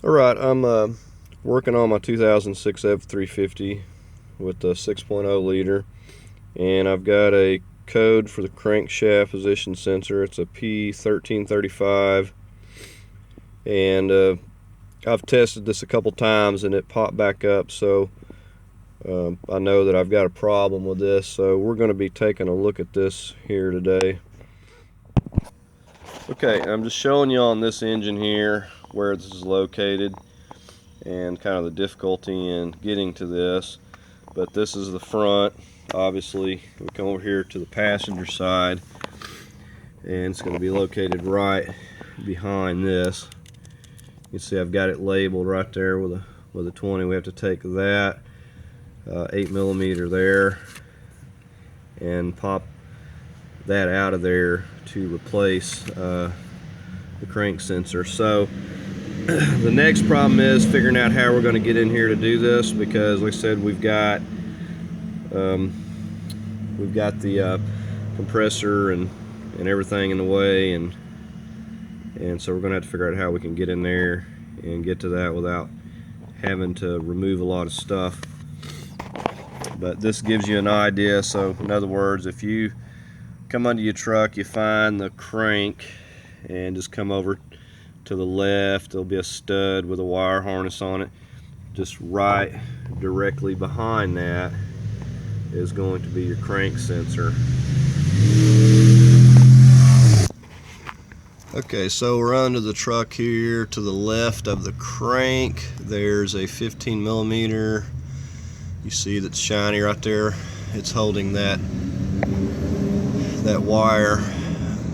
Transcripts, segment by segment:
Alright, I'm working on my 2006 F350 with the 6.0 liter, and I've got a code for the crankshaft position sensor. It's a P1335, and I've tested this a couple times and it popped back up, so I know that I've got a problem with this, so we're going to be taking a look at this here today. Okay, I'm just showing you on this engine here where this is located and kind of the difficulty in getting to this. But this is the front. Obviously, we come over here to the passenger side, and it's going to be located right behind this. You can see I've got it labeled right there with a 20. We have to take that 8mm there and pop that out of there to replace the crank sensor. So the next problem is figuring out how we're going to get in here to do this, because like I said, we've got the compressor and everything in the way, and so we're going to have to figure out how we can get in there and get to that without having to remove a lot of stuff. But this gives you an idea. So in other words, if you come under your truck, you find the crank and just come over to the left, there'll be a stud with a wire harness on it. Just right directly behind that is going to be your crank sensor. Okay, so we're under the truck here. To the left of the crank, there's a 15mm. You see that's shiny right there. It's holding that wire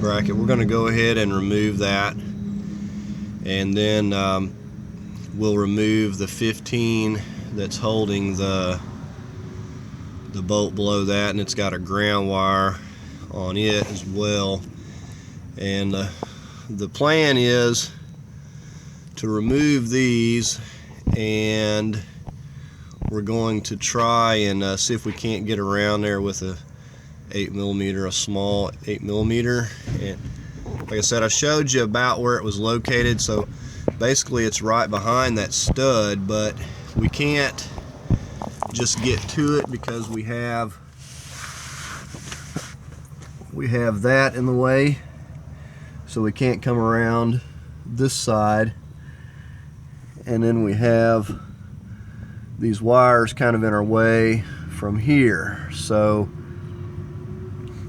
bracket. We're going to go ahead and remove that, and then we'll remove the 15 that's holding the bolt below that, and it's got a ground wire on it as well. And the plan is to remove these, and we're going to try and see if we can't get around there with a 8mm, a small 8mm. And like I said, I showed you about where it was located, so basically it's right behind that stud, but we can't just get to it because we have that in the way, so we can't come around this side. And then we have these wires kind of in our way from here, so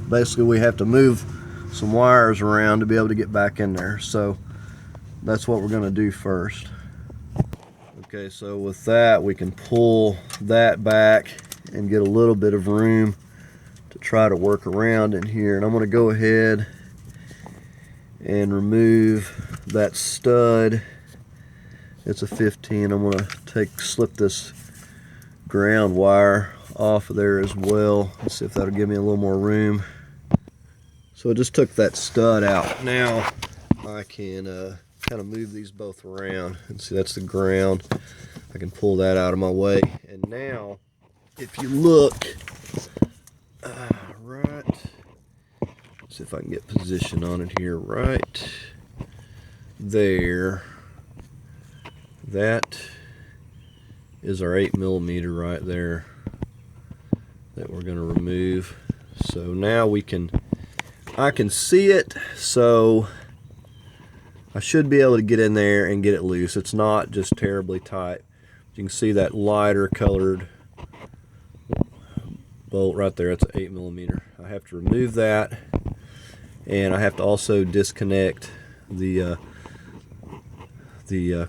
basically we have to move some wires around to be able to get back in there. So that's what we're going to do first. Okay, so with that, we can pull that back and get a little bit of room to try to work around in here. And I'm going to go ahead and remove that stud. It's a 15. I'm going to slip this ground wire off of there as well. Let's see if that'll give me a little more room. So I just took that stud out. Now I can kind of move these both around, and see that's the ground. I can pull that out of my way. And now if you look right, let's see if I can get position on it here, right there, that is our 8mm right there that we're going to remove. So now I can see it, so I should be able to get in there and get it loose. It's not just terribly tight. You can see that lighter colored bolt right there. It's an 8mm. I have to remove that, and I have to also disconnect the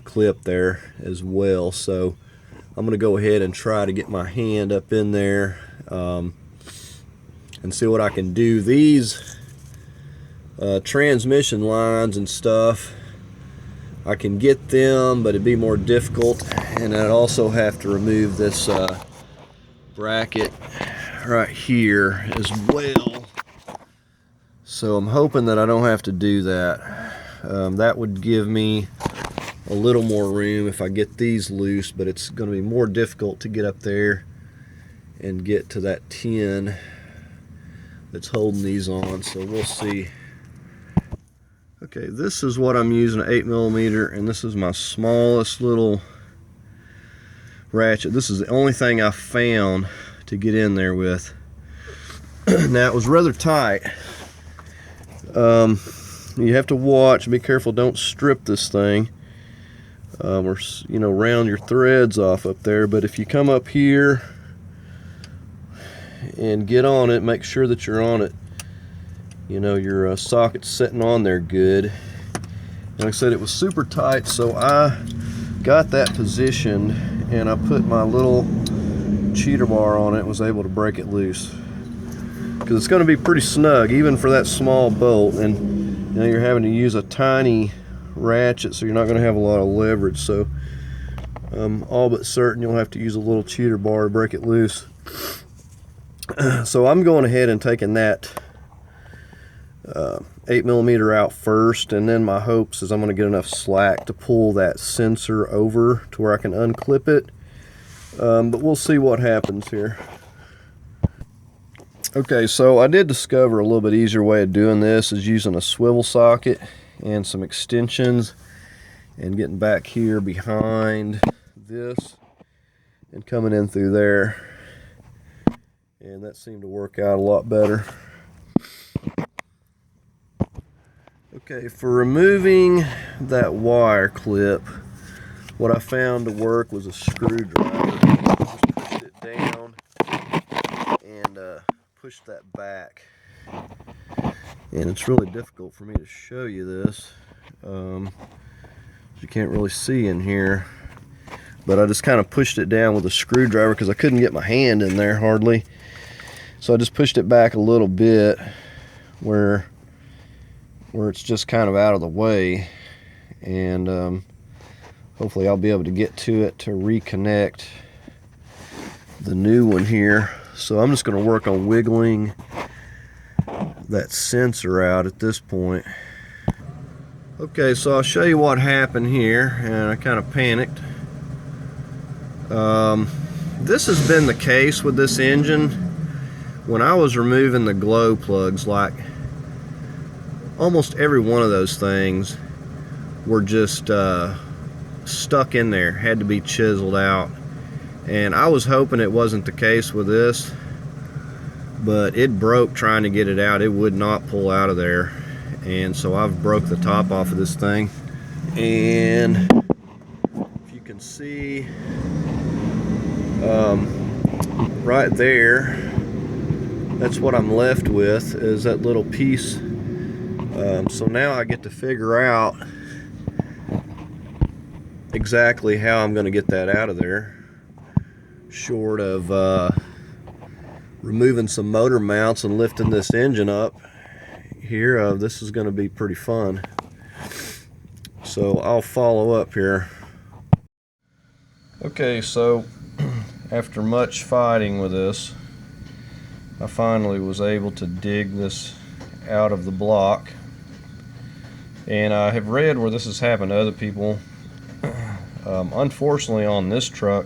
clip there as well. So I'm going to go ahead and try to get my hand up in there and see what I can do. These transmission lines and stuff, I can get them, but it'd be more difficult, and I'd also have to remove this bracket right here as well. So I'm hoping that I don't have to do that. That would give me a little more room if I get these loose, but it's going to be more difficult to get up there and get to that 10 that's holding these on. So we'll see. Okay, this is what I'm using, an 8mm, and this is my smallest little ratchet. This is the only thing I found to get in there with. Now, it was rather tight. You have to watch, be careful, don't strip this thing, or round your threads off up there. But if you come up here and get on it, make sure that you're on it, your socket's sitting on there good. Like I said, it was super tight, so I got that positioned and I put my little cheater bar on it and was able to break it loose, because it's going to be pretty snug even for that small bolt, and you're having to use a tiny ratchet, so you're not going to have a lot of leverage. So all but certain you'll have to use a little cheater bar to break it loose. So I'm going ahead and taking that 8mm out first, and then my hopes is I'm going to get enough slack to pull that sensor over to where I can unclip it, but we'll see what happens here. Okay, so I did discover a little bit easier way of doing this is using a swivel socket and some extensions and getting back here behind this and coming in through there, and that seemed to work out a lot better. Okay, for removing that wire clip, what I found to work was a screwdriver. Just pushed it down and pushed that back. And it's really difficult for me to show you this. You can't really see in here. But I just kind of pushed it down with a screwdriver because I couldn't get my hand in there hardly. So I just pushed it back a little bit where it's just kind of out of the way, and hopefully I'll be able to get to it to reconnect the new one here. So I'm just going to work on wiggling that sensor out at this point. Okay, so I'll show you what happened here, and I kind of panicked. This has been the case with this engine. When I was removing the glow plugs, like almost every one of those things were just stuck in there, had to be chiseled out. And I was hoping it wasn't the case with this, but it broke trying to get it out. It would not pull out of there, and so I've broke the top off of this thing. And if you can see right there, that's what I'm left with, is that little piece. So now I get to figure out exactly how I'm going to get that out of there, short of removing some motor mounts and lifting this engine up here. This is going to be pretty fun. So I'll follow up here. Okay, so after much fighting with this, I finally was able to dig this out of the block. And I have read where this has happened to other people. Unfortunately, on this truck,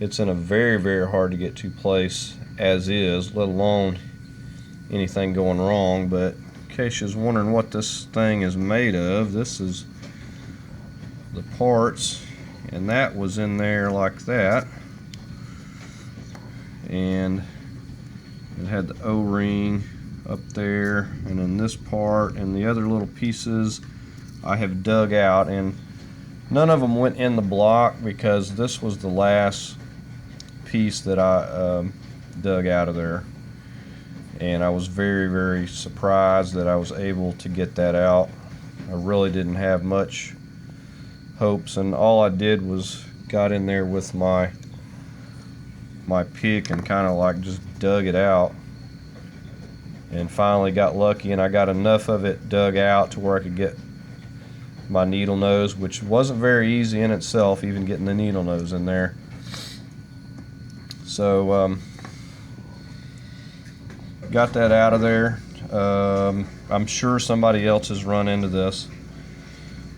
it's in a very, very hard to get to place as is, let alone anything going wrong. But in case you're wondering what this thing is made of, this is the parts, and that was in there like that. And it had the O-ring up there, and then this part and the other little pieces I have dug out, and none of them went in the block because this was the last piece that I dug out of there. And I was very, very surprised that I was able to get that out. I really didn't have much hopes, and all I did was got in there with my pick and kind of like just dug it out, and finally got lucky, and I got enough of it dug out to where I could get my needle nose, which wasn't very easy in itself, even getting the needle nose in there. So got that out of there. I'm sure somebody else has run into this,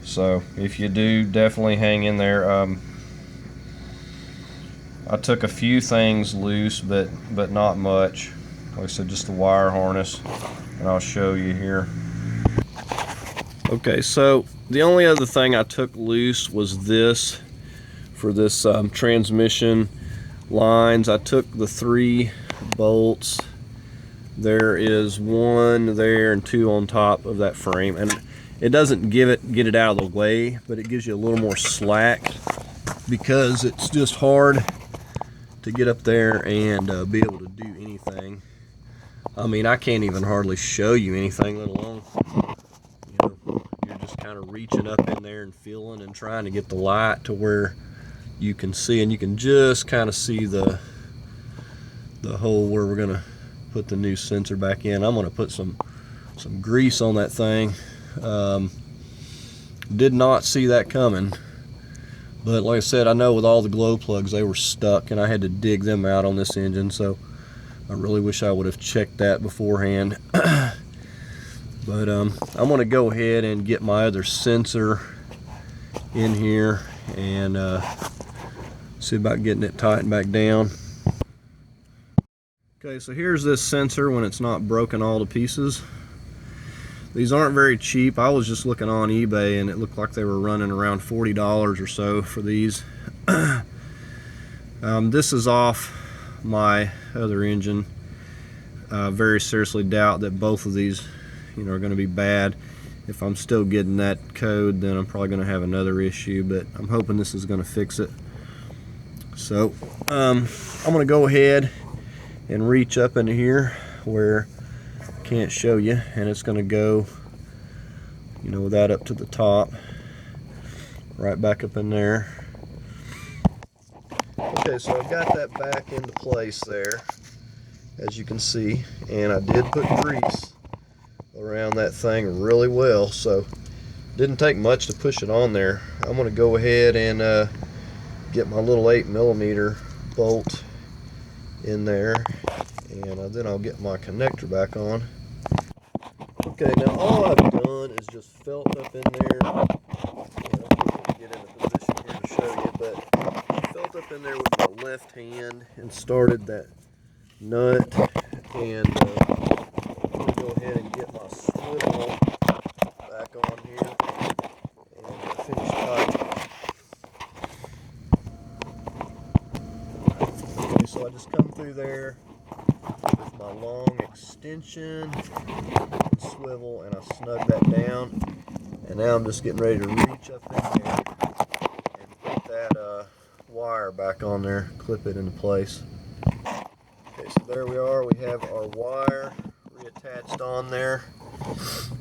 so if you do, definitely hang in there. I took a few things loose, but not much. Like I said, just the wire harness, and I'll show you here. Okay, so the only other thing I took loose was this for this transmission lines. I took the 3 bolts. There is 1 there and 2 on top of that frame, and it doesn't get it out of the way, but it gives you a little more slack because it's just hard to get up there and be able to do anything. I mean, I can't even hardly show you anything, let alone, you know, you're just kind of reaching up in there and feeling and trying to get the light to where you can see, and you can just kind of see the hole where we're gonna put the new sensor back in. I'm gonna put some grease on that thing. Did not see that coming, but like I said, I know with all the glow plugs, they were stuck and I had to dig them out on this engine, so I really wish I would have checked that beforehand. But I'm gonna go ahead and get my other sensor in here and see about getting it tightened back down. Okay, so here's this sensor when it's not broken all to pieces. These aren't very cheap. I was just looking on eBay and it looked like they were running around $40 or so for these. This is off my other engine. Very seriously doubt that both of these, are going to be bad. If I'm still getting that code, then I'm probably going to have another issue, but I'm hoping this is going to fix it. So I'm going to go ahead and reach up into here where I can't show you, and it's going to go, with that up to the top, right back up in there. Okay, so I've got that back into place there, as you can see, and I did put grease around that thing really well, so didn't take much to push it on there. I'm going to go ahead and get my little 8mm bolt in there, and then I'll get my connector back on. Okay, now all I've done is just felt up in there, and I'm going to get in a position here to show you, but felt up in there with my left hand and started that nut, and I'm going to go ahead and get my swivel back on here and finish tight. Okay, so I just come through there with my long extension and swivel, and I snug that down, and now I'm just getting ready to reach up in there and put that wire back on there, clip it into place. Okay, so there we are. We have our wire reattached on there,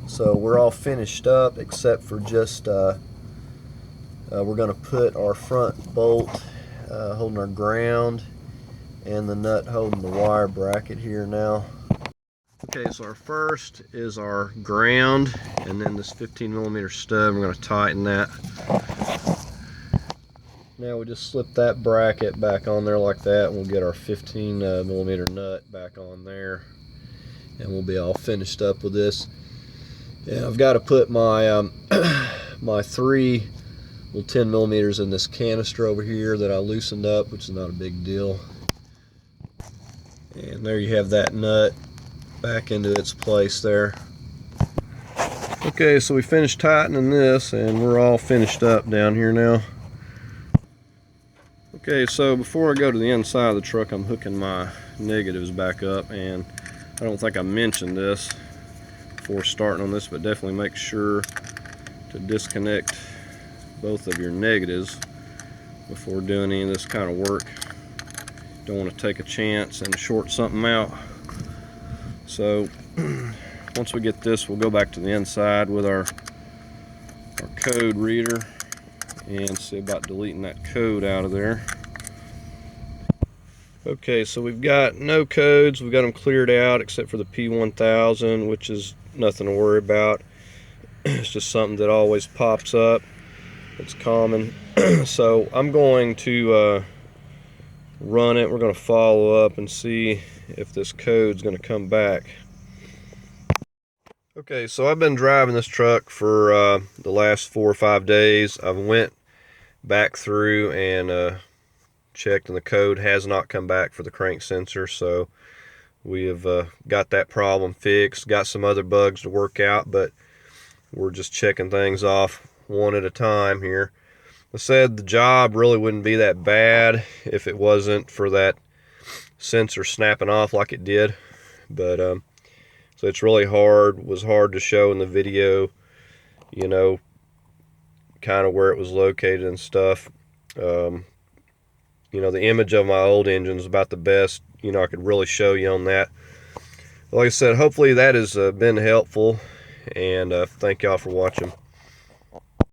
so we're all finished up except for just we're going to put our front bolt holding our ground and the nut holding the wire bracket here now. Okay, so our first is our ground, and then this 15mm stud, we're going to tighten that. Now we just slip that bracket back on there like that, and we'll get our 15mm nut back on there, and we'll be all finished up with this. And I've got to put my my 3 little 10mm in this canister over here that I loosened up, which is not a big deal. And there you have that nut back into its place there. Okay, so we finished tightening this, and we're all finished up down here now. Okay, so before I go to the inside of the truck, I'm hooking my negatives back up, and I don't think I mentioned this before starting on this, but definitely make sure to disconnect both of your negatives before doing any of this kind of work. Don't want to take a chance and short something out. So once we get this, we'll go back to the inside with our code reader and see about deleting that code out of there. Okay, so we've got no codes. We've got them cleared out except for the P1000, which is nothing to worry about. It's just something that always pops up. It's common. So I'm going to run it. We're going to follow up and see if this code's going to come back. Okay, so I've been driving this truck for the last 4 or 5 days. I went back through and checked, and the code has not come back for the crank sensor, so we have got that problem fixed. Got some other bugs to work out, but we're just checking things off one at a time here. I said the job really wouldn't be that bad if it wasn't for that sensor snapping off like it did, but so it's really was hard to show in the video, you know, kind of where it was located and stuff. You know, the image of my old engine is about the best, you know, I could really show you on that. Like I said, hopefully that has been helpful, and thank y'all for watching.